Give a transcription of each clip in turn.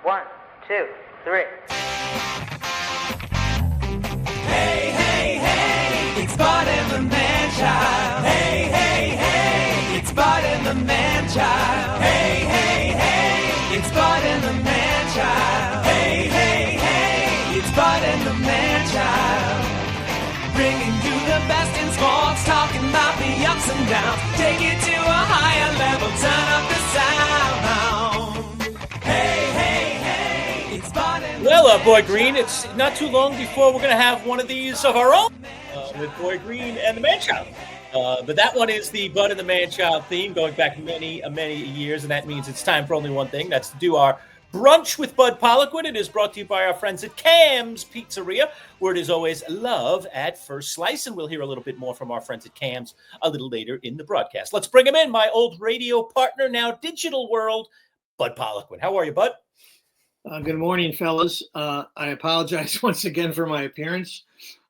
1, 2, 3. Hey, hey, hey, it's Bud and the Manchild. Hey, hey, hey, it's Bud and the Manchild. Hey, hey, hey, it's Bud and the Manchild. Hey, hey, hey, it's Bud and the Manchild. Bringing you the best in sports, talking about the ups and downs. Take it to a higher level, turn up the sound. Hey, hey, hey, it's Bud and Well, Boy Green, it's not too long before we're going to have one of these of our own with Boy Green and the Manchild. But that one is the Bud and the Manchild theme going back many years, and that means it's time for only one thing. That's to do our Brunch with Bud Poliquin. It is brought to you by our friends at Cam's Pizzeria, where it is always love at first slice. And we'll hear a little bit more from our friends at Cam's a little later in the broadcast. Let's bring him in, my old radio partner, now digital world, Bud Poliquin. How are you, Bud? Good morning, fellas. I apologize once again for my appearance.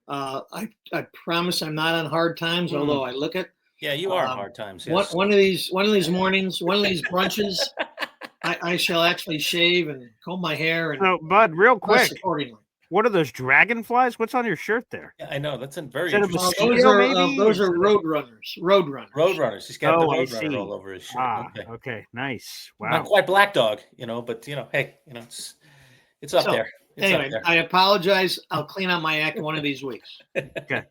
I promise I'm not on hard times, although I look it. Yeah, you are on hard times. Yes. One of these mornings, one of these brunches, I shall actually shave and comb my hair and So, Bud, real dress quick, accordingly. what are those dragonflies? What's on your shirt there? Yeah, I know. That's a very Is that a interesting. mosquito? maybe? Those are road runners. Roadrunners. He's got the I Roadrunner see. all over his shirt. Okay, nice. Wow. Not quite Black Dog, but hey, it's up So, there. It's Anyway, up there. I apologize. I'll clean up my act one of these weeks. Okay.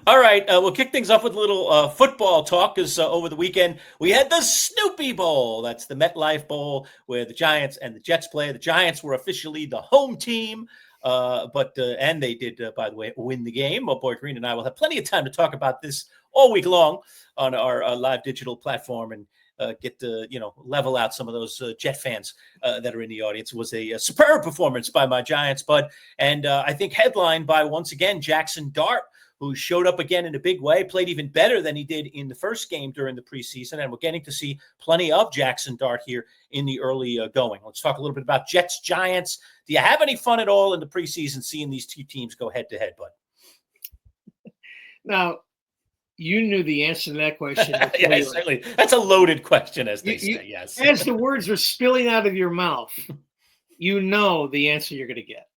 All right, we'll kick things off with a little football talk because over the weekend we had the Snoopy Bowl. That's the MetLife Bowl where the Giants and the Jets play. The Giants were officially the home team, and they did, by the way, win the game. Boy Green and I will have plenty of time to talk about this all week long on our live digital platform and get to level out some of those Jet fans that are in the audience. It was a superb performance by my Giants, Bud, and I think headlined by once again Jackson Dart, who showed up again in a big way, played even better than he did in the first game during the preseason, and we're getting to see plenty of Jackson Dart here in the early going. Let's talk a little bit about Jets Giants. Do you have any fun at all in the preseason seeing these two teams go head to head, Bud? Now, you knew the answer to that question. Yeah, certainly. That's a loaded question, as they say. Yes. As the words are spilling out of your mouth, you know the answer you're going to get.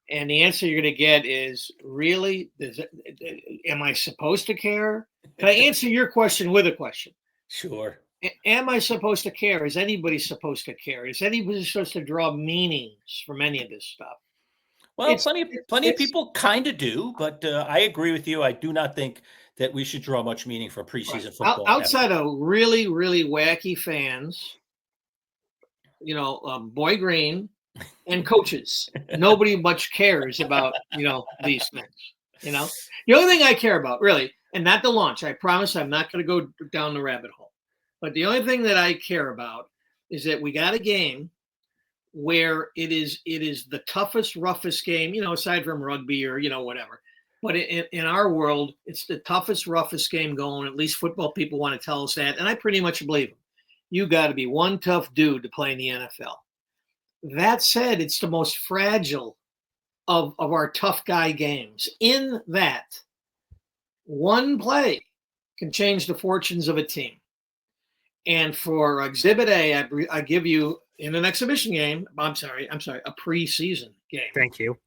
And the answer you're going to get is, really? Am I supposed to care? Can I answer your question with a question? Sure. Am I supposed to care? Is anybody supposed to care? Is anybody supposed to draw meanings from any of this stuff? Well, plenty of people kind of do, but I agree with you. I do not think that we should draw much meaning from preseason football. Outside of really, really wacky fans, Boy Green and coaches, nobody much cares about, these things. The only thing I care about, really, and not the launch, I promise I'm not going to go down the rabbit hole. But the only thing that I care about is that we got a game where it is the toughest, roughest game, aside from rugby or, whatever. But in our world, it's the toughest, roughest game going. At least football people want to tell us that. And I pretty much believe them. You got to be one tough dude to play in the NFL. That said, it's the most fragile of our tough guy games, in that one play can change the fortunes of a team. And for Exhibit A, I give you in an exhibition game, a preseason game. Thank you.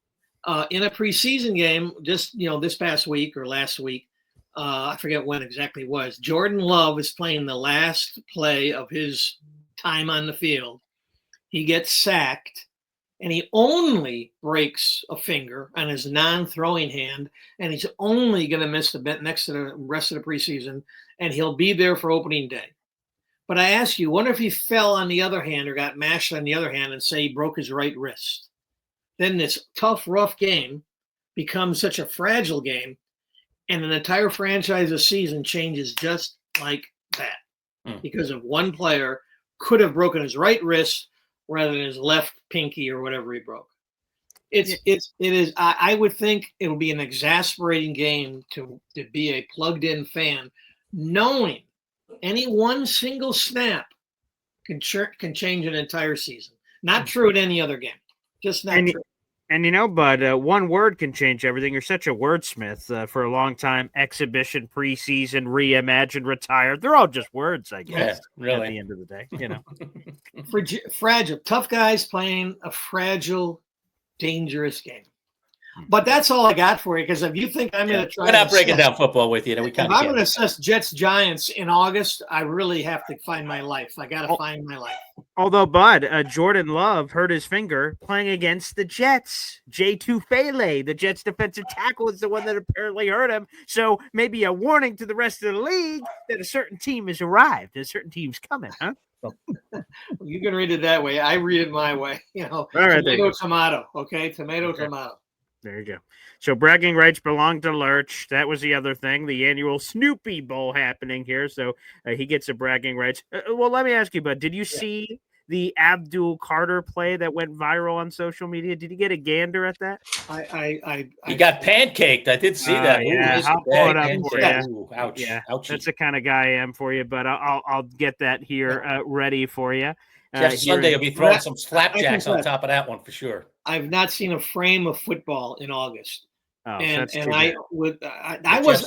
In a preseason game, just this past week or last week, I forget when exactly it was. Jordan Love is playing the last play of his time on the field. He gets sacked, and he only breaks a finger on his non-throwing hand, and he's only going to miss the bet next to the rest of the preseason, and he'll be there for opening day. But I ask you, what if he fell on the other hand or got mashed on the other hand and say he broke his right wrist? Then this tough, rough game becomes such a fragile game, and an entire franchise's season changes just like that because of one player could have broken his right wrist rather than his left pinky or whatever he broke. It is. I would think it'll be an exasperating game to be a plugged-in fan, knowing any one single snap can change an entire season. Not true at any other game. Just not true. And Bud, one word can change everything. You're such a wordsmith for a long time. Exhibition, preseason, reimagined, retired. They're all just words, I guess. Yeah, really. At the end of the day, Fragile. Tough guys playing a fragile, dangerous game. But that's all I got for you, because if you think I'm going to try, we're not breaking down football with you. We if I'm going to assess Jets Giants in August, I really have to find my life. I got to find my life. Although, Bud, Jordan Love hurt his finger playing against the Jets. J2 Fele, the Jets defensive tackle, is the one that apparently hurt him. So maybe a warning to the rest of the league that a certain team has arrived. A certain team's coming, huh? You can read it that way. I read it my way. All right, tomato. Okay, tomato. There you go. So bragging rights belong to Lerch. That was the other thing, the annual Snoopy Bowl happening here. So he gets a bragging rights. Well, let me ask you, Bud, did you see the Abdul Carter play that went viral on social media? Did you get a gander at that? He got pancaked. I did see that. Yeah, I'll pull it up for you. Ooh, ouch. Yeah, ouchie. That's the kind of guy I am for you, but I'll get that here ready for you. Jeff Sunday will be throwing some slapjacks on top of that one for sure. I've not seen a frame of football in August. Oh, and I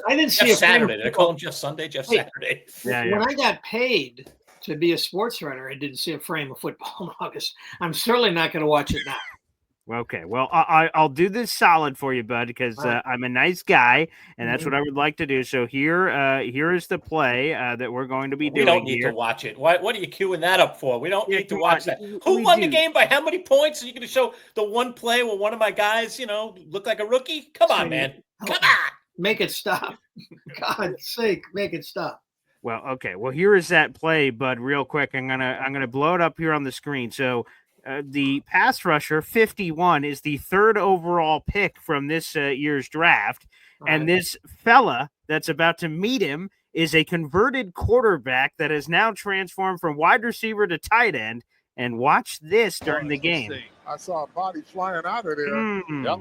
didn't see Jeff a Saturday. Did I call him Jeff Sunday? Jeff Saturday. When I got paid to be a sports writer, I didn't see a frame of football in August. I'm certainly not going to watch it now. Okay, well, I'll do this solid for you, Bud, because I'm a nice guy, and that's what I would like to do. So here is the play that we're going to be doing. We don't need to watch it. What are you queuing that up for? We don't need to watch that. Who won the game by how many points? Are you going to show the one play where one of my guys, looked like a rookie? Come on, man. Come on. Make it stop. God's sake, make it stop. Well, okay. Well, here is that play, Bud. Real quick, I'm gonna blow it up here on the screen. So. The pass rusher 51 is the third overall pick from this year's draft. Right. And this fella that's about to meet him is a converted quarterback that has now transformed from wide receiver to tight end. And watch this during the game. I saw a body flying out of there. Yep.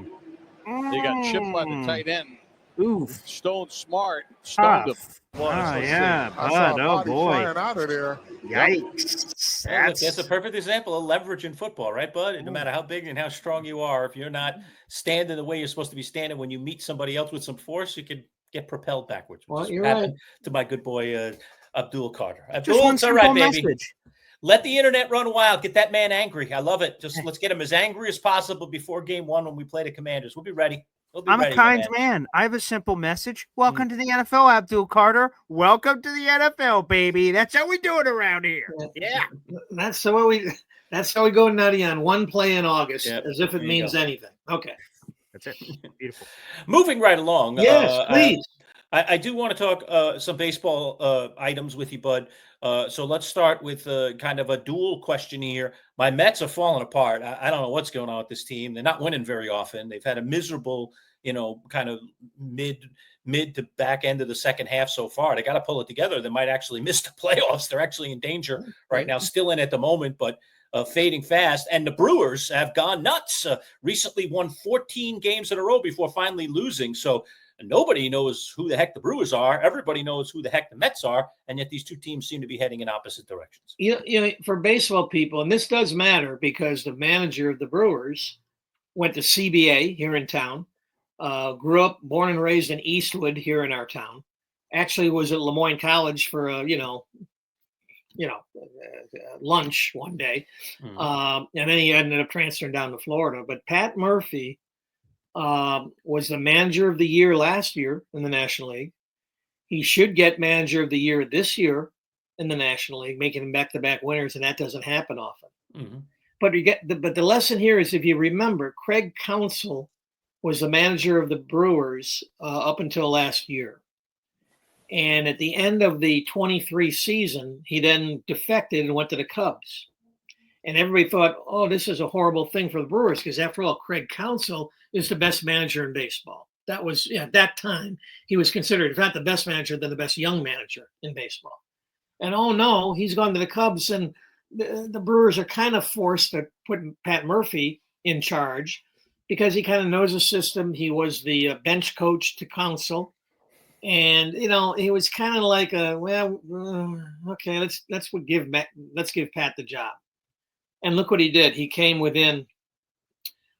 They got chipped by the tight end. Oof. Stone Smart. Stoned him. Yeah, Bud. Oh, boy. Flying out of there. Yikes. Well, that's a perfect example of leverage in football, right, Bud? No matter how big and how strong you are, if you're not standing the way you're supposed to be standing when you meet somebody else with some force, you could get propelled backwards. Well, you're right. To my good boy, Abdul Carter. Abdul, it's all right, baby. Message. Let the internet run wild. Get that man angry. I love it. Just let's get him as angry as possible before game one when we play the Commanders. We'll be ready. I'm a kind man. I have a simple message. Welcome to the NFL, Abdul Carter. Welcome to the NFL, baby. That's how we do it around here. Yeah. That's how we go nutty on one play in August, as if it means anything. Okay. That's it. Beautiful. Moving right along. Yes, please. I do want to talk some baseball items with you, Bud. So let's start with kind of a dual question here. My Mets are falling apart. I don't know what's going on with this team. They're not winning very often. They've had a miserable, kind of mid to back end of the second half so far. They got to pull it together. They might actually miss the playoffs. They're actually in danger right now, still in at the moment, but fading fast. And the Brewers have gone nuts. Recently won 14 games in a row before finally losing. So nobody knows who the heck the Brewers are. Everybody knows who the heck the Mets are. And yet these two teams seem to be heading in opposite directions. For baseball people, and this does matter because the manager of the Brewers went to CBA here in town, grew up, born and raised in Eastwood here in our town, actually was at Lemoyne College for lunch one day. And then he ended up transferring down to Florida. But Pat Murphy was the manager of the year last year in the National League. He should get manager of the year this year in the National League, making them back-to-back winners, and that doesn't happen often. Mm-hmm. But the lesson here is, if you remember, Craig Counsell was the manager of the Brewers up until last year. And at the end of the 23 season, he then defected and went to the Cubs. And everybody thought, oh, this is a horrible thing for the Brewers, because after all, Craig Counsell is the best manager in baseball. That was, at that time, he was considered, if not the best manager, then the best young manager in baseball. And oh no, he's gone to the Cubs, and the Brewers are kind of forced to put Pat Murphy in charge because he kind of knows the system. He was the bench coach to Counsell. And, he was kind of like, okay, let's give Pat the job. And look what he did. He came within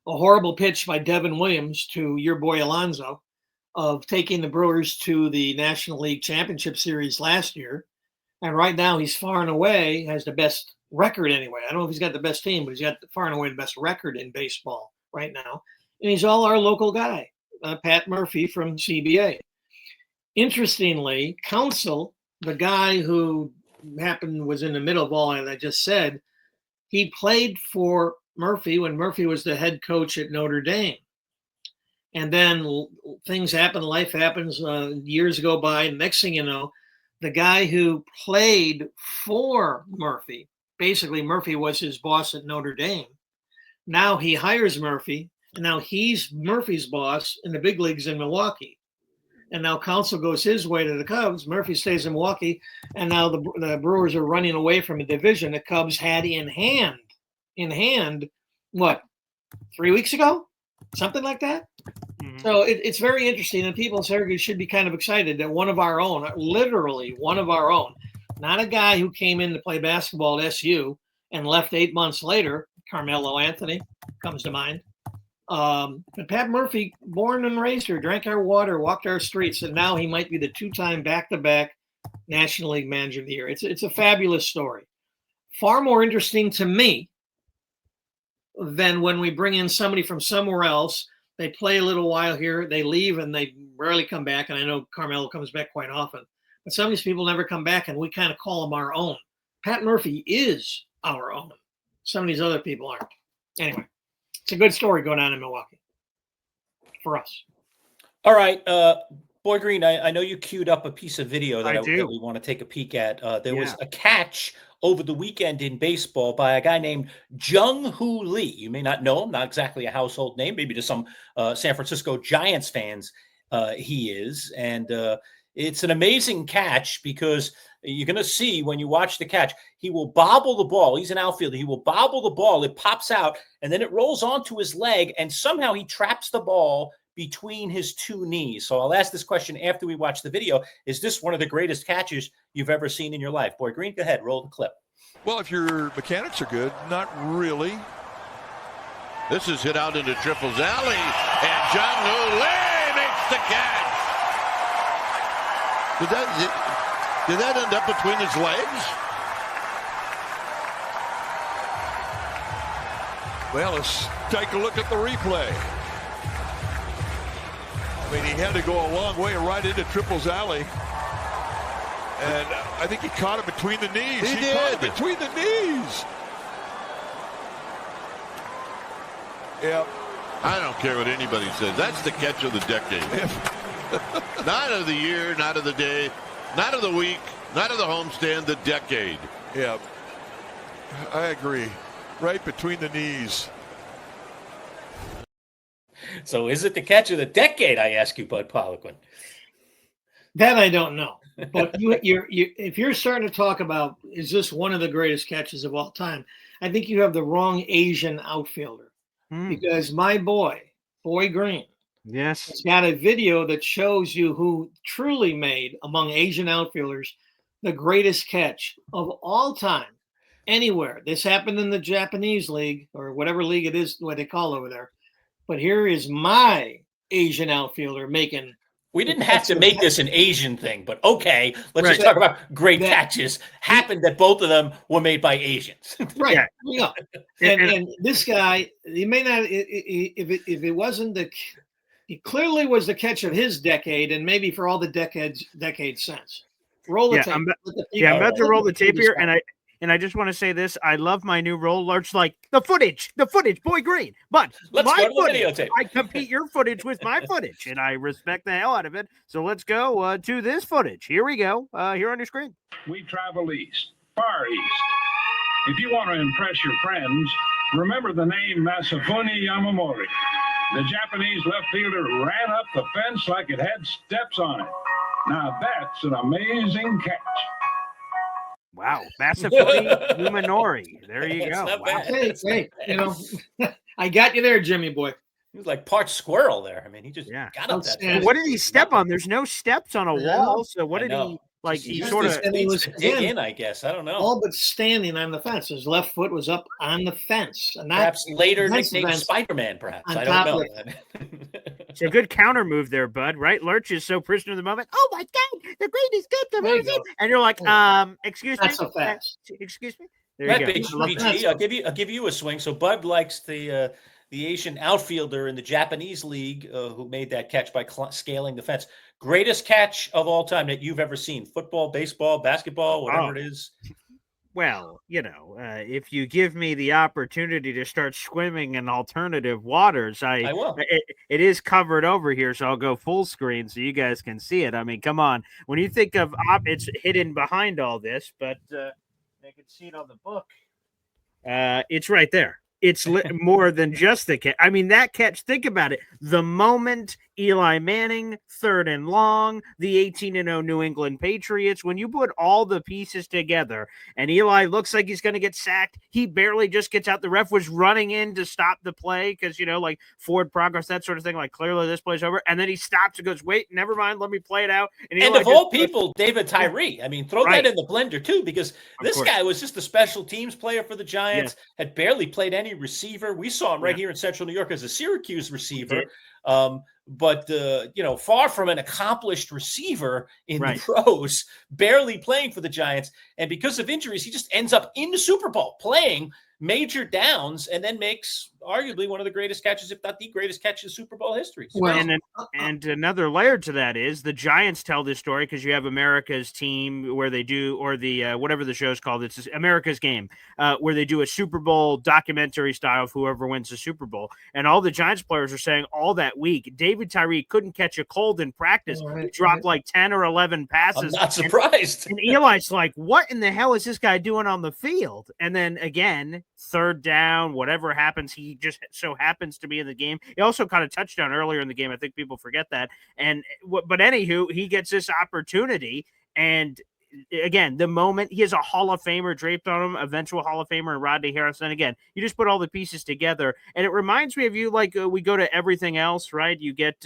a horrible pitch by Devin Williams to your boy Alonso of taking the Brewers to the National League Championship Series last year. And right now he's far and away has the best record anyway. I don't know if he's got the best team, but he's got far and away the best record in baseball right now. And he's all our local guy, Pat Murphy from CBA. Interestingly, Counsell, the guy who was in the middle of all that I just said, he played for Murphy when Murphy was the head coach at Notre Dame. And then things happen, life happens, years go by. And next thing you know, the guy who played for Murphy, basically Murphy was his boss at Notre Dame. Now he hires Murphy, and now he's Murphy's boss in the big leagues in Milwaukee. And now Counsell goes his way to the Cubs. Murphy stays in Milwaukee, and now the Brewers are running away from a division the Cubs had in hand, what, 3 weeks ago? Something like that? Mm-hmm. So it's very interesting, and people should be kind of excited that one of our own, literally one of our own, not a guy who came in to play basketball at SU and left 8 months later, Carmelo Anthony comes to mind. But Pat Murphy, born and raised here, drank our water, walked our streets, and now he might be the 2-time back-to-back National League Manager of the Year. It's a fabulous story. Far more interesting to me than when we bring in somebody from somewhere else. They play a little while here, they leave, and they rarely come back. And I know Carmelo comes back quite often. But some of these people never come back, and we kind of call them our own. Pat Murphy is our own. Some of these other people aren't. Anyway, it's a good story going on in Milwaukee for us. All right. Boy Green, I know you queued up a piece of video that we want to take a peek at. There was a catch over the weekend in baseball by a guy named Jung-Hoo Lee. You may not know him, not exactly a household name, maybe to some San Francisco Giants fans he is. And it's an amazing catch because you're going to see when you watch the catch, he will bobble the ball. He's an outfielder. He will bobble the ball. It pops out, and then it rolls onto his leg, and somehow he traps the ball between his two knees. So I'll ask this question after we watch the video. Is this one of the greatest catches you've ever seen in your life? Boy Green, go ahead, roll the clip. Well, if your mechanics are good, not really. This is hit out into Triples Alley, and Jung-Hoo Lee makes the catch. Did that end up between his legs? Well, let's take a look at the replay. I mean, he had to go a long way right into Triples Alley. And I think he caught it between the knees. He did. Caught it between the knees. Yeah. I don't care what anybody says. That's the catch of the decade. Not of the year, not of the day, not of the week, not of the homestand, the decade. Yeah. I agree. Right between the knees. So is it the catch of the decade, I ask you, Bud Poliquin? That I don't know. But if you're starting to talk about, is this one of the greatest catches of all time, I think you have the wrong Asian outfielder. Because my boy Green, yes, has got a video that shows you who truly made, among Asian outfielders, the greatest catch of all time, anywhere. This happened in the Japanese league, or whatever league it is, what they call over there. But here is my Asian outfielder making. We didn't have to make this an Asian thing, but okay, let's just talk about great catches. Happened that both of them were made by Asians. Right. Yeah. And this guy, he may not, if it wasn't he clearly was the catch of his decade, and maybe for all the decades since. Roll the tape. I'm about to roll the tape here, and I just want to say this. I love my new role, Lerch, like the footage, Boy Green. But let's my go to the footage, videotape. I compete your footage with my footage, and I respect the hell out of it. So let's go to this footage. Here we go, here on your screen. We travel east, far east. If you want to impress your friends, remember the name Masafune Yamamori. The Japanese left fielder ran up the fence like it had steps on it. Now that's an amazing catch. Wow, Masafune Yumanori. There you go. Wow. Hey, I got you there, Jimmy boy. He was like part squirrel there. I mean, he just got up that fast. What did he step on? There's no steps on a wall. So what did he? Like He he just sort of needs to dig in, I guess. I don't know. all but standing on the fence. His left foot was up on the fence, and not Perhaps later against the nicknamed fence, Spider-Man. Perhaps on I don't top of know. it's a good counter move there, Bud. Right? Lerch is so prisoner of the moment. Oh my God, the greatest gift I've There you ever seen. go. And you're like, excuse me, Not so fast. excuse me. There That you go. big I love BG, that. I'll give you a swing. So Bud likes the Asian outfielder in the Japanese league who made that catch by scaling the fence. Greatest catch of all time that you've ever seen? Football, baseball, basketball, whatever it is. Well, if you give me the opportunity to start swimming in alternative waters, I will. It is covered over here, so I'll go full screen so you guys can see it. I mean, come on. When you think of it's hidden behind all this, but they can see it on the book. It's right there. It's more than just the catch. I mean, that catch, think about it. The moment Eli Manning, 3rd and long, the 18-0 New England Patriots, when you put all the pieces together and Eli looks like he's going to get sacked, he barely just gets out. The ref was running in to stop the play because, like forward progress, that sort of thing. Like, clearly this play's over. And then he stops and goes, wait, never mind. Let me play it out. And of all people, David Tyree. I mean, throw Right. that in the blender, too, because this guy was just a special teams player for the Giants, had barely played any receiver. We saw him right here in Central New York as a Syracuse receiver. But far from an accomplished receiver in the pros, barely playing for the Giants. And because of injuries, he just ends up in the Super Bowl playing major downs and then makes arguably one of the greatest catches, if not the greatest catch in Super Bowl history. Well, and another layer to that is the Giants tell this story because you have America's Team where they do, or the whatever the show's called, it's America's Game, where they do a Super Bowl documentary style of whoever wins the Super Bowl. And all the Giants players are saying all that week, David Tyree couldn't catch a cold in practice. He dropped like 10 or 11 passes. I'm not surprised. And Eli's like, what in the hell is this guy doing on the field? And then again, 3rd down, whatever happens, he just so happens to be in the game. He also caught a touchdown earlier in the game. I think people forget that. But anywho, he gets this opportunity. And again, the moment he has a Hall of Famer draped on him, eventual Hall of Famer and Rodney Harrison. Again, you just put all the pieces together. And it reminds me of you, like we go to everything else, right? You get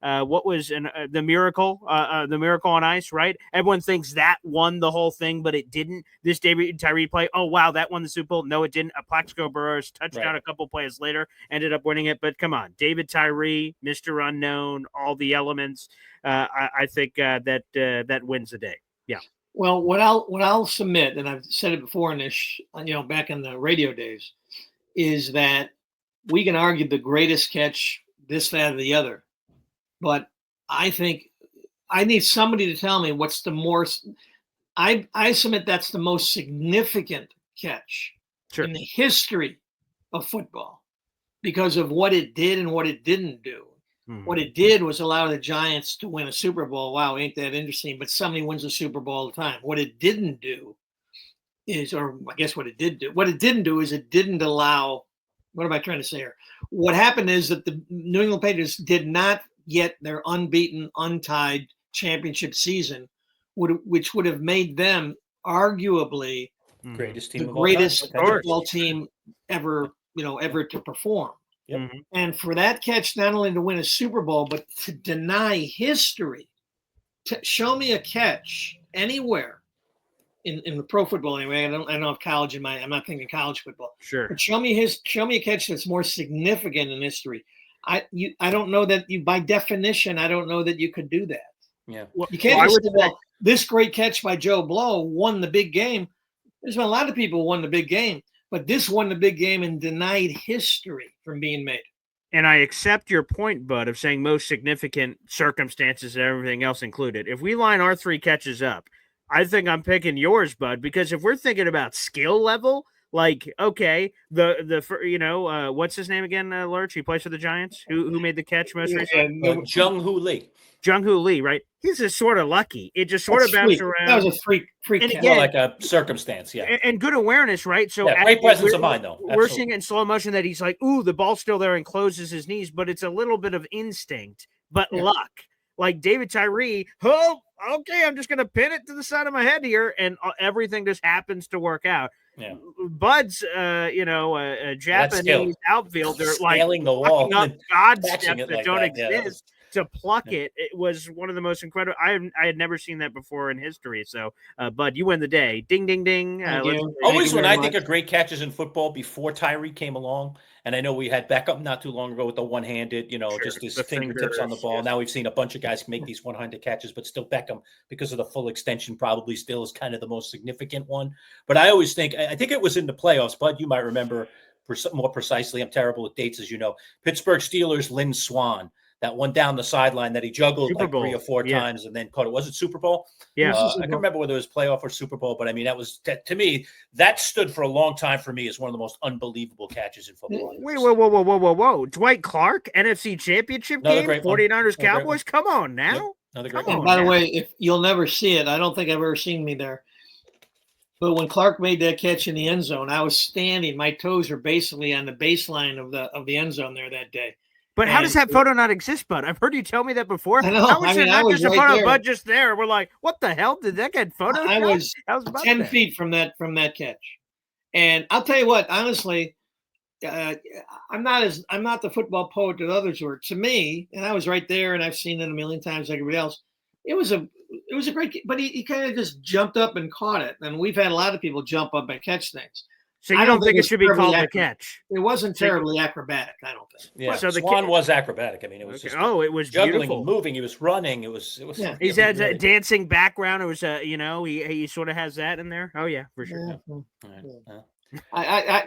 what was the Miracle on Ice, right? Everyone thinks that won the whole thing, but it didn't. This David Tyree play, oh wow, that won the Super Bowl. No, it didn't. A Plaxico Burress touchdown a couple plays later ended up winning it. But come on, David Tyree, Mr. Unknown, all the elements. I think that wins the day. Yeah. Well, what I'll submit, and I've said it before in this, back in the radio days, is that we can argue the greatest catch, this, that, or the other. But I think I need somebody to tell me what's the more. I submit that's the most significant catch in the history of football because of what it did and what it didn't do. Mm-hmm. What it did was allow the Giants to win a Super Bowl. Wow, ain't that interesting? But somebody wins a Super Bowl all the time. What it didn't do is, or I guess what it did do. What it didn't do is it didn't allow. What am I trying to say here? What happened is that the New England Patriots did not get their unbeaten, untied championship season, which would have made them arguably greatest team the greatest football team ever to perform. Yep. Mm-hmm. And for that catch, not only to win a Super Bowl, but to deny history, to show me a catch anywhere in the pro football anyway. I don't have college in mind. I'm not thinking college football. Sure. But show me a catch that's more significant in history. I don't know that you, by definition, I don't know that you could do that. Yeah. Well, you can't just say, well, this great catch by Joe Blow won the big game. There's been a lot of people who won the big game, but this won the big game and denied history from being made. And I accept your point, Bud, of saying most significant circumstances and everything else included. If we line our 3 catches up, I think I'm picking yours, Bud, because if we're thinking about skill level, like, okay, what's his name again, Lerch? He plays for the Giants. Who made the catch most recently? Jung-Hoo Lee. Jung-Hoo Lee, right? He's just sort of lucky. It just sort of bounced around. That was a freak and catch. Well, like a circumstance, yeah. And good awareness, right? So great presence of mind, though. Absolutely. We're seeing it in slow motion that he's like, ooh, the ball's still there and closes his knees, but it's a little bit of instinct, but luck. Like David Tyree, okay, I'm just going to pin it to the side of my head here, and everything just happens to work out. Yeah. Bud's, Japanese outfielder, scaling the wall, up God steps that don't exist to pluck it was one of the most incredible. I had never seen that before in history. So, Bud, you win the day. Ding, ding, ding. Always when I think of great catches in football before Tyree came along, and I know we had Beckham not too long ago with the one-handed, just his fingertips on the ball. Now we've seen a bunch of guys make these one-handed catches, but still Beckham, because of the full extension, probably still is kind of the most significant one. But I always think it was in the playoffs, Bud, you might remember more precisely. I'm terrible with dates, as you know. Pittsburgh Steelers, Lynn Swann. That one down the sideline that he juggled like 3 or 4 times and then caught it. Was it Super Bowl? Yeah. I can't remember whether it was playoff or Super Bowl, but I mean, to me, that stood for a long time for me as one of the most unbelievable catches in football. Wait, whoa. Dwight Clark, NFC Championship game, 49ers Cowboys? Come on now. By the way, if you'll never see it, I don't think I've ever seen me there. But when Clark made that catch in the end zone, I was standing. My toes were basically on the baseline of the end zone there that day. But how does that photo not exist, Bud? I've heard you tell me that before. I know. How is it not just a photo of Bud just there? We're like, what the hell? Did that get photoshopped? I was 10 feet from that catch. And I'll tell you what, honestly, I'm not the football poet that others were. To me, and I was right there, and I've seen it a million times like everybody else. It was a great, but he kind of just jumped up and caught it. And we've had a lot of people jump up and catch things. So you don't think it should be called a catch? It wasn't terribly acrobatic, I don't think. Yeah, so Swan was acrobatic. I mean, it was just it was juggling beautiful. and moving. He was running. It was. Yeah. He's had a dancing background. It was he sort of has that in there. Oh yeah, for sure. I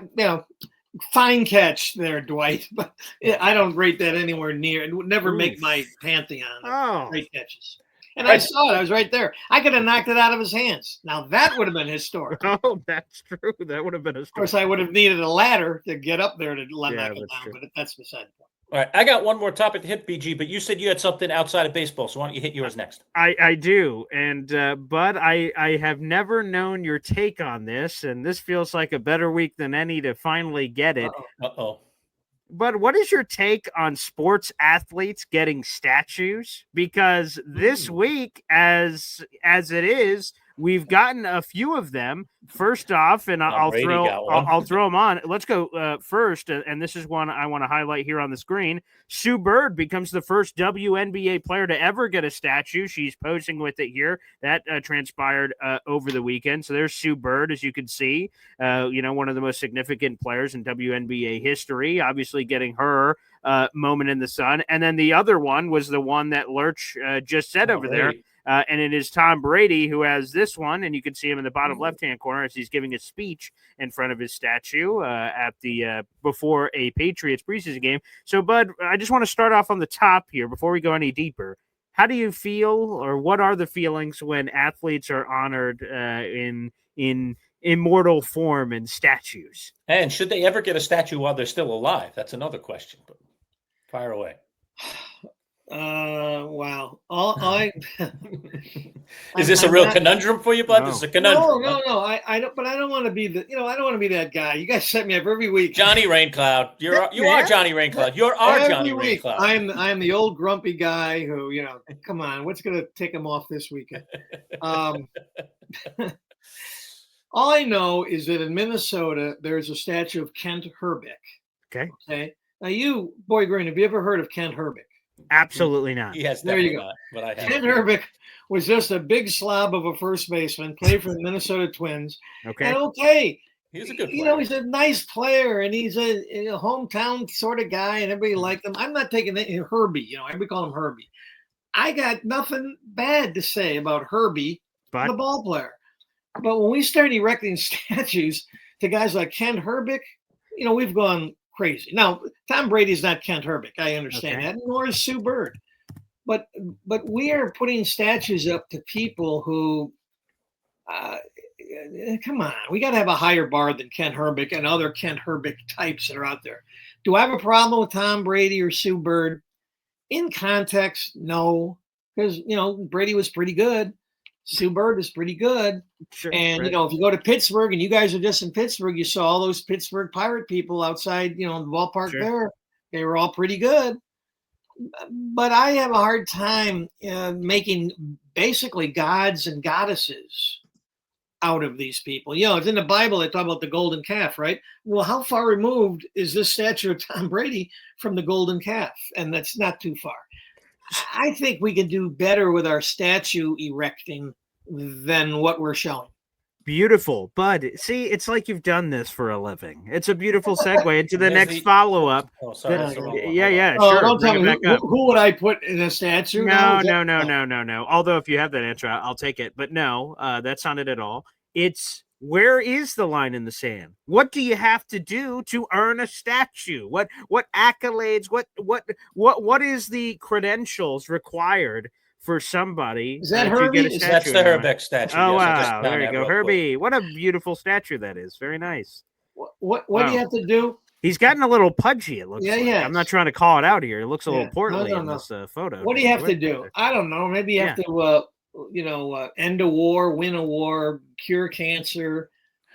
fine catch there, Dwight. But I don't rate that anywhere near. It would never make my pantheon of great catches. And I saw it. I was right there. I could have knocked it out of his hands. Now, that would have been historic. Oh, that's true. That would have been historic. Of course, I would have needed a ladder to get up there to knock it down, but that's beside the point. All right. I got one more topic to hit, BG, but you said you had something outside of baseball, so why don't you hit yours next? I do. And, Bud, I have never known your take on this, and this feels like a better week than any to finally get it. Uh-oh. But what is your take on sports athletes getting statues? Because this week, as it is, we've gotten a few of them. First off, and I'll throw them on. Let's go first, and this is one I want to highlight here on the screen. Sue Bird becomes the first WNBA player to ever get a statue. She's posing with it here. That transpired over the weekend. So there's Sue Bird, as you can see. One of the most significant players in WNBA history. Obviously, getting her moment in the sun. And then the other one was the one that Lerch just said over there. And it is Tom Brady who has this one, and you can see him in the bottom left-hand corner as he's giving a speech in front of his statue at the before a Patriots preseason game. So, Bud, I just want to start off on the top here before we go any deeper. How do you feel, or what are the feelings when athletes are honored in immortal form and statues? And should they ever get a statue while they're still alive? That's another question. But fire away. Wow. Is this a real conundrum for you, Bud? No. This is a conundrum. No. I don't. But I don't want to be I don't want to be that guy. You guys set me up every week. Johnny Raincloud. You are Johnny Raincloud. You're our Johnny Raincloud. I'm the old grumpy guy who, come on, what's going to take him off this weekend? All I know is that in Minnesota there's a statue of Kent Herbeck. Okay. Now, you, Boy Green, have you ever heard of Kent Herbeck? Absolutely not. Yes, there you go. Not, but I have. Ken Herbeck was just a big slob of a first baseman, played for the Minnesota Twins. Okay. And he's a good player. He's a nice player, and he's a hometown sort of guy, and everybody liked him. I'm not taking it. Herbie, everybody call him Herbie. I got nothing bad to say about Herbie, the ball player. But when we started erecting statues to guys like Ken Herbeck, we've gone crazy. Now, Tom Brady's not Kent Herbeck. I understand that, nor is Sue Bird. But we are putting statues up to people who, come on, we got to have a higher bar than Kent Herbeck and other Kent Herbeck types that are out there. Do I have a problem with Tom Brady or Sue Bird? In context, no, because Brady was pretty good. Sue Bird is pretty good. Sure, and, if you go to Pittsburgh and you guys are just in Pittsburgh, you saw all those Pittsburgh Pirate people outside, the ballpark there. They were all pretty good. But I have a hard time making basically gods and goddesses out of these people. It's in the Bible, they talk about the golden calf, right? Well, how far removed is this statue of Tom Brady from the golden calf? And that's not too far. I think we can do better with our statue erecting than what we're showing. Beautiful, Bud. See, it's like you've done this for a living. It's a beautiful segue into the There's next the- follow-up. Oh, sorry. That's the wrong one. Yeah, Hold on. sure. Don't Bring tell it me back up. who would I put in a statue? now? No. Although if you have that answer, I'll take it. But no, that's not it at all. It's where is the line in the sand? What do you have to do to earn a statue? What accolades? What is the credentials required for somebody Is that to Herbie? get a statue? That's the in your Herbeck statue. Oh yes, I just wow! found There you that go, real quick. Herbie. What a beautiful statue that is. Very nice. What do you have to do? He's gotten a little pudgy. It looks like. Yeah. I'm not trying to call it out here. It looks a little Yeah. portly No. in this photo. What do you have to do? I don't know. Maybe you have to, end a war, win a war, cure cancer.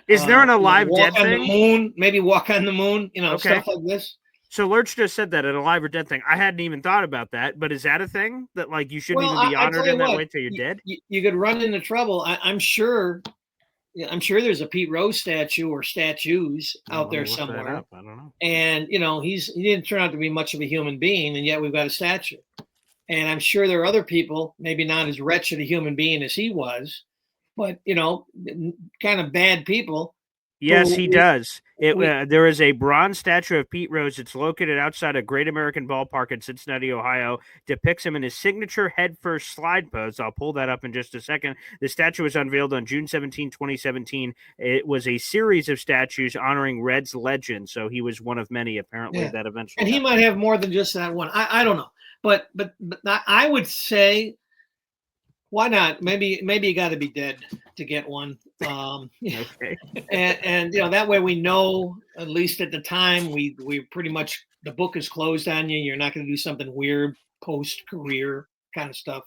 Is there an alive walk dead on thing? the moon? Maybe walk on the moon. Okay. Stuff like this. So Lerch just said that an alive or dead thing. I hadn't even thought about that, but is that a thing that like you shouldn't even be honored in that way till you're dead? You could run into trouble. I'm sure. I'm sure there's a Pete Rose statue or statues out there somewhere. I don't know. And he didn't turn out to be much of a human being, and yet we've got a statue. And I'm sure there are other people, maybe not as wretched a human being as he was, but kind of bad people. Yes, he does. There is a bronze statue of Pete Rose. It's located outside a Great American Ballpark in Cincinnati, Ohio. Depicts him in his signature head-first slide pose. I'll pull that up in just a second. The statue was unveiled on June 17, 2017. It was a series of statues honoring Reds legend. So he was one of many, apparently, that eventually. And he might have more than just that one. I don't know. But I would say, why not? Maybe you got to be dead to get one. Okay. And that way we know, at least at the time, we pretty much, the book is closed on you. You're not going to do something weird post-career kind of stuff.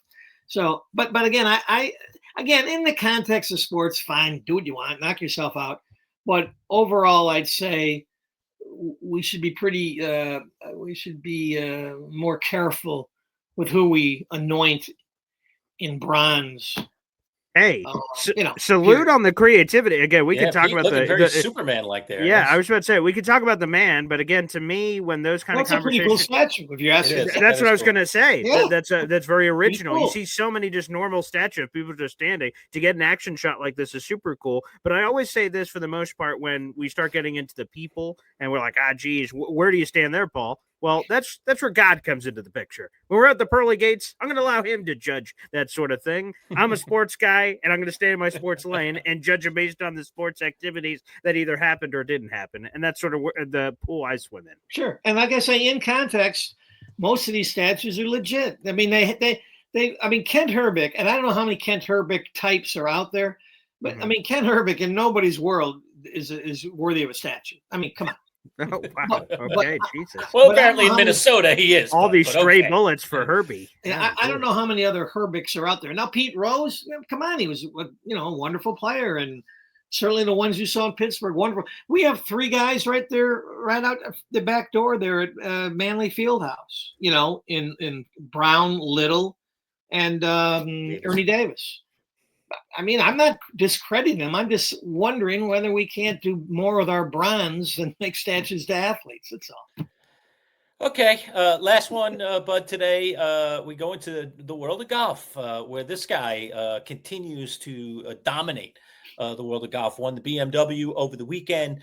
So, but again, I in the context of sports, fine, do what you want, knock yourself out. But overall, I'd say we should be more careful with who we anoint in bronze. Hey, salute on the creativity. Again, we can talk about the very Superman-like there. Yeah, I was about to say we could talk about the man, but again, to me, when those kind of conversations, a pretty cool statue. If you ask me, that's what I was going to say. Yeah. That's very original. Cool. You see so many just normal statues of people just standing. To get an action shot like this is super cool. But I always say this for the most part when we start getting into the people and we're like, geez, where do you stand there, Paul? Well, that's where God comes into the picture. When we're at the pearly gates, I'm going to allow him to judge that sort of thing. I'm a sports guy, and I'm going to stay in my sports lane and judge him based on the sports activities that either happened or didn't happen. And that's sort of the pool I swim in. Sure. And like I say, in context, most of these statues are legit. I mean, Kent Herbeck, and I don't know how many Kent Herbeck types are out there, but I mean, Kent Herbeck in nobody's world is worthy of a statue. I mean, come on. Oh, wow. Okay, Jesus. Well, apparently in Minnesota he is. All these stray bullets for Herbie. Yeah, I don't know how many other Herbecks are out there. Now, Pete Rose, come on, he was a wonderful player, and certainly the ones you saw in Pittsburgh, wonderful. We have three guys right there, right out the back door there at Manley Fieldhouse, in Brown, Little, and Ernie Davis. I mean, I'm not discrediting them. I'm just wondering whether we can't do more with our bronze and make statues to athletes. That's all. Okay, last one, Bud. Today we go into the world of golf, where this guy continues to dominate the world of golf. Won the BMW over the weekend.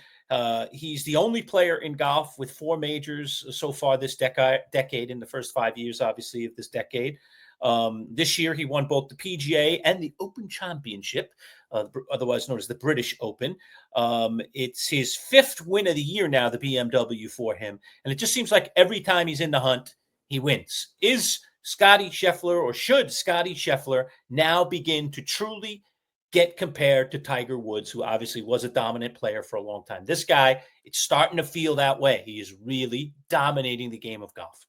He's the only player in golf with 4 majors so far this decade. In the first 5 years, obviously, of this decade. This year, he won both the PGA and the Open Championship, otherwise known as the British Open. It's his 5th win of the year now, the BMW for him. And it just seems like every time he's in the hunt, he wins. Is Scottie Scheffler, or should Scottie Scheffler now begin to truly get compared to Tiger Woods, who obviously was a dominant player for a long time? This guy, it's starting to feel that way. He is really dominating the game of golf.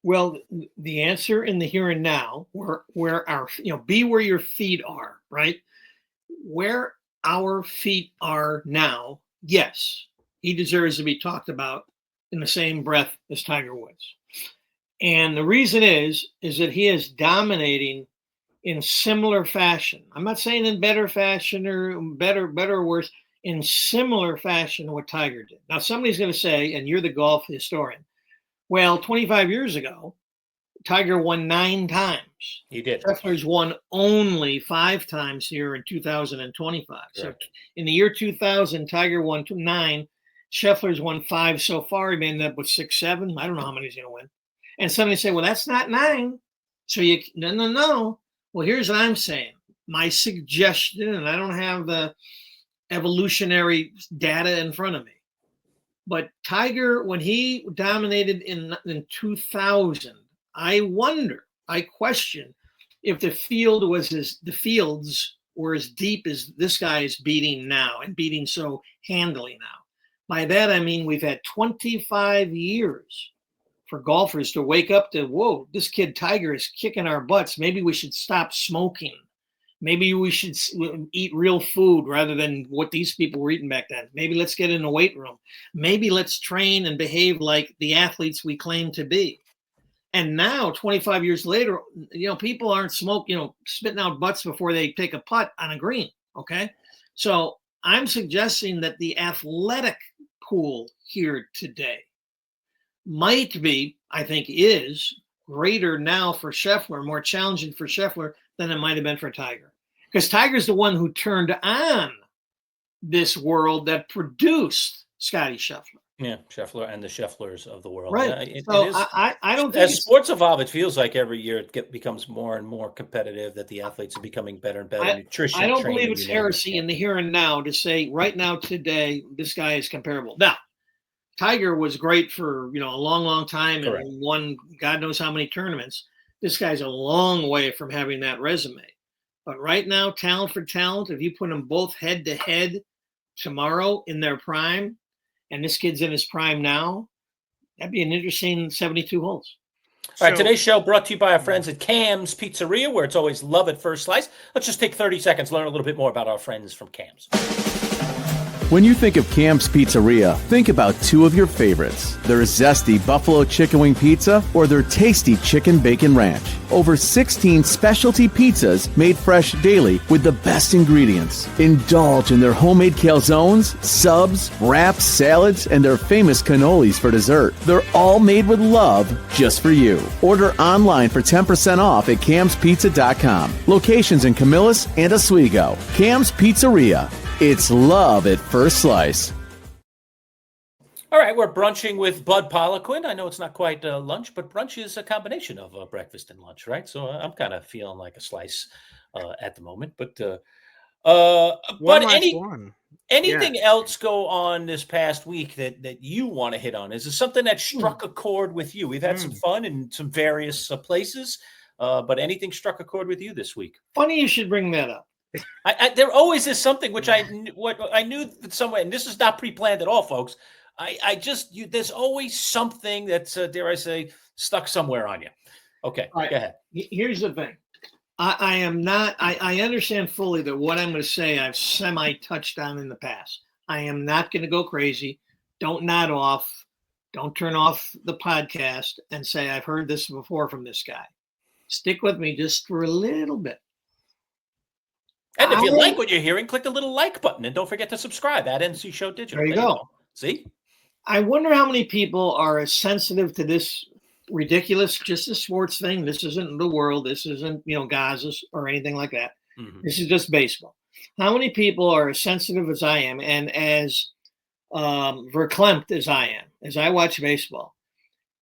Well, the answer in the here and now, where our, be where your feet are, right? Where our feet are now, yes, he deserves to be talked about in the same breath as Tiger Woods. And the reason is that he is dominating in similar fashion. I'm not saying in better fashion or better or worse, in similar fashion to what Tiger did. Now, somebody's going to say, and you're the golf historian, well, 25 years ago, Tiger won 9 times. He did. Scheffler's won only 5 times here in 2025. Correct. So in the year 2000, Tiger won 9. Scheffler's won 5 so far. He may end up with 6, 7. I don't know how many he's going to win. And somebody say, well, that's not 9. So no. Well, here's what I'm saying. My suggestion, and I don't have the evolutionary data in front of me, but Tiger, when he dominated in 2000, I question if the fields were as deep as this guy is beating now and beating so handily now. By that, I mean, we've had 25 years for golfers to wake up to, whoa, this kid Tiger is kicking our butts. Maybe we should stop smoking. Maybe we should eat real food rather than what these people were eating back then. Maybe let's get in a weight room. Maybe let's train and behave like the athletes we claim to be. And now, 25 years later, people aren't spitting out butts before they take a putt on a green, okay? So I'm suggesting that the athletic pool here today might be, I think is, greater now for Scheffler, more challenging for Scheffler than it might have been for Tiger. Because Tiger's the one who turned on this world that produced Scottie Scheffler. Yeah, Scheffler and the Schefflers of the world. Right. Yeah, So it is. I don't think As sports evolve, it feels like every year it becomes more and more competitive, that the athletes are becoming better and better. Nutrition, I don't training, believe it's heresy in the here and now to say right now, today, this guy is comparable. Now, Tiger was great for a long, long time Correct. and won God knows how many tournaments. This guy's a long way from having that resume. But right now, talent for talent, if you put them both head to head tomorrow in their prime, and this kid's in his prime now, that'd be an interesting 72 holes. All right, today's show brought to you by our friends at Cam's Pizzeria, where it's always love at first slice. Let's just take 30 seconds, learn a little bit more about our friends from Cam's. When you think of Cam's Pizzeria, think about 2 of your favorites. Their zesty buffalo chicken wing pizza or their tasty chicken bacon ranch. Over 16 specialty pizzas made fresh daily with the best ingredients. Indulge in their homemade calzones, subs, wraps, salads, and their famous cannolis for dessert. They're all made with love just for you. Order online for 10% off at camspizza.com. Locations in Camillus and Oswego. Cam's Pizzeria. It's love at first slice. All right, we're brunching with Bud Poliquin. I know it's not quite lunch, but brunch is a combination of breakfast and lunch, right? So I'm kind of feeling like a slice at the moment. But anything else go on this past week that you want to hit on? Is there something that struck a chord with you? We've had some fun in some various places, but anything struck a chord with you this week? Funny you should bring that up. There always is something which I knew that somewhere, and this is not pre-planned at all, folks. There's always something that's, dare I say, stuck somewhere on you. Okay, right. Go ahead. Here's the thing. I understand fully that what I'm going to say I've semi-touched on in the past. I am not going to go crazy. Don't nod off. Don't turn off the podcast and say, I've heard this before from this guy. Stick with me just for a little bit. And if you like what you're hearing, click the little like button and don't forget to subscribe at NC Show Digital. There you go. See? I wonder how many people are as sensitive to this ridiculous, just a sports thing. This isn't the world. This isn't, Gazas or anything like that. Mm-hmm. This is just baseball. How many people are as sensitive as I am and as verklempt as I am, as I watch baseball?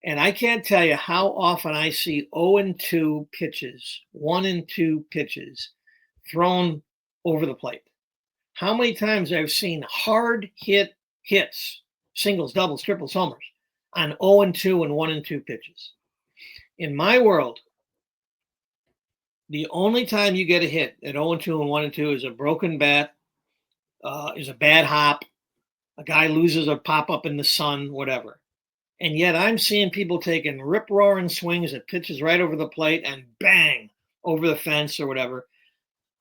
And I can't tell you how often I see 0-2 pitches, 1-2 pitches thrown over the plate. How many times I've seen hard hits, singles, doubles, triples, homers on 0-2 and 1-2 pitches. In my world, the only time you get a hit at 0-2 and 1-2 is a broken bat, is a bad hop, a guy loses a pop-up in the sun, whatever. And yet I'm seeing people taking rip-roaring swings at pitches right over the plate and bang, over the fence or whatever.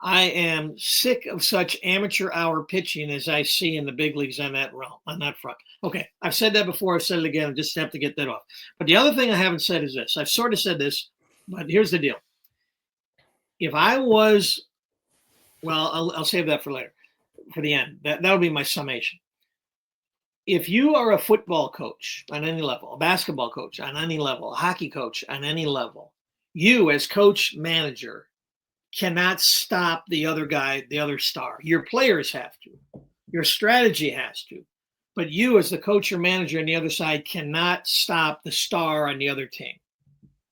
I am sick of such amateur hour pitching as I see in the big leagues on that front. Okay, I've said that before. I've said it again. I just have to get that off. But the other thing I haven't said is this. I've sort of said this, but here's the deal. If I was, I'll save that for later, for the end. That'll be my summation. if you are a football coach on any level, a basketball coach on any level, a hockey coach on any level, you as coach manager cannot stop the other guy, the other star. Your players have to. Your strategy has to. But you as the coach or manager on the other side cannot stop the star on the other team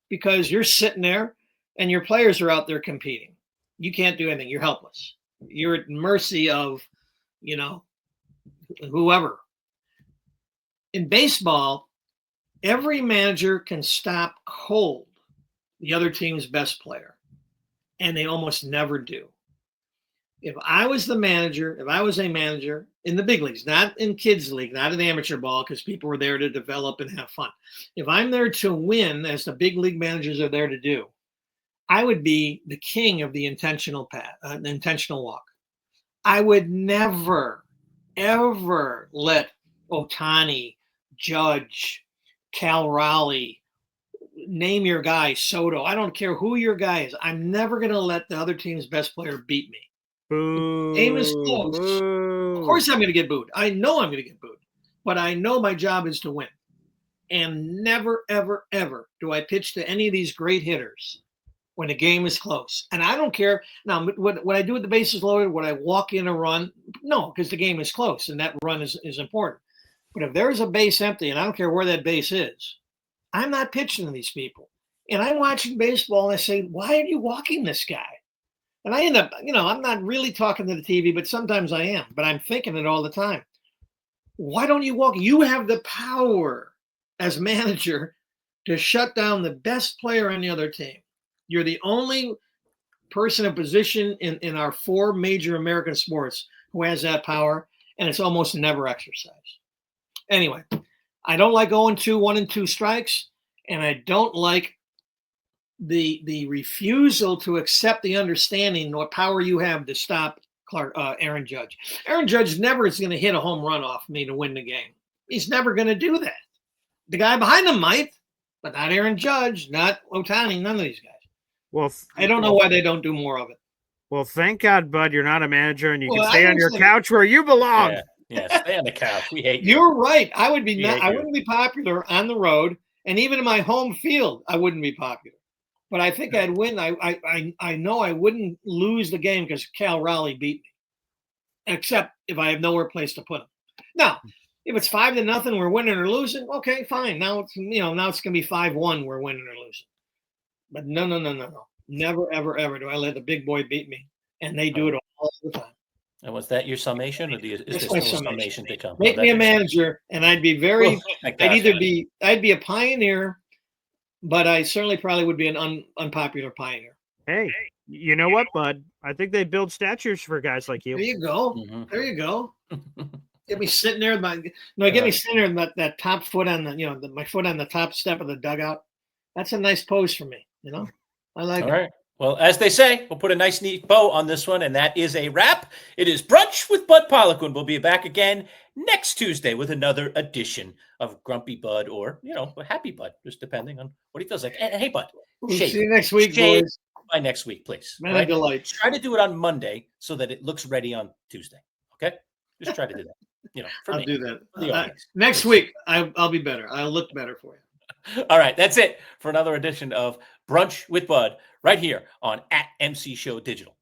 because you're sitting there and your players are out there competing. You can't do anything. You're helpless. You're at mercy of, whoever. In baseball, every manager can stop cold the other team's best player, and they almost never do. If I was a manager in the big leagues, not in kids league, not in amateur ball, because people are there to develop and have fun. If I'm there to win, as the big league managers are there to do, I would be the king of the intentional walk. I would never, ever let Ohtani, Judge, Cal Raleigh, name your guy, Soto. I don't care who your guy is. I'm never going to let the other team's best player beat me. Boo, Game is close. boo. Of course I'm going to get booed. I know I'm going to get booed. But I know my job is to win. And never, ever, ever do I pitch to any of these great hitters when the game is close. And I don't care. Now, what I do with the bases loaded, would I walk in a run? No, because the game is close and that run is important. But if there's a base empty, and I don't care where that base is, I'm not pitching to these people. And I'm watching baseball and I say, why are you walking this guy? And I end up, I'm not really talking to the TV, but sometimes I am. But I'm thinking it all the time. Why don't you walk? You have the power as manager to shut down the best player on the other team. You're the only person in position in our 4 major American sports who has that power, and it's almost never exercised. Anyway, I don't like 0-2, 1-2 strikes, and I don't like the refusal to accept the understanding what power you have to stop Aaron Judge. Aaron Judge never is going to hit a home run off me to win the game. He's never going to do that. The guy behind him might, but not Aaron Judge, not Ohtani, none of these guys. Well, I don't know why they don't do more of it. Well, thank God, Bud, you're not a manager and you can stay on your couch where you belong. Yeah, stay on the couch. We hate you. You're right. I wouldn't be popular on the road, and even in my home field, I wouldn't be popular. But I think I'd win. I know I wouldn't lose the game because Cal Raleigh beat me, except if I have nowhere place to put him. Now, if it's 5-0, we're winning or losing. Okay, fine. Now it's now it's gonna be 5-1. We're winning or losing. But no. Never, ever, ever do I let the big boy beat me, and they do it all the time. And was that your summation, or is there still a summation to come? Make me a manager, and I'd be very. I'd be a pioneer, but I certainly probably would be an unpopular pioneer. Hey, you know what, Bud? I think they build statues for guys like you. There you go. Mm-hmm. There you go. Get me sitting there, get me sitting there, that top foot on the, my foot on the top step of the dugout. That's a nice pose for me. I like it. All right. Well, as they say, we'll put a nice, neat bow on this one, and that is a wrap. It is Brunch with Bud Poliquin. We'll be back again next Tuesday with another edition of Grumpy Bud or, Happy Bud, just depending on what he feels like. And, hey, Bud, we'll see you next week, boys. By next week, please. Many delights. Try to do it on Monday so that it looks ready on Tuesday. Okay? Just try to do that. I'll do that. Next week, I'll be better. I'll look better for you. All right, that's it for another edition of Brunch with Bud right here on @MC Show Digital.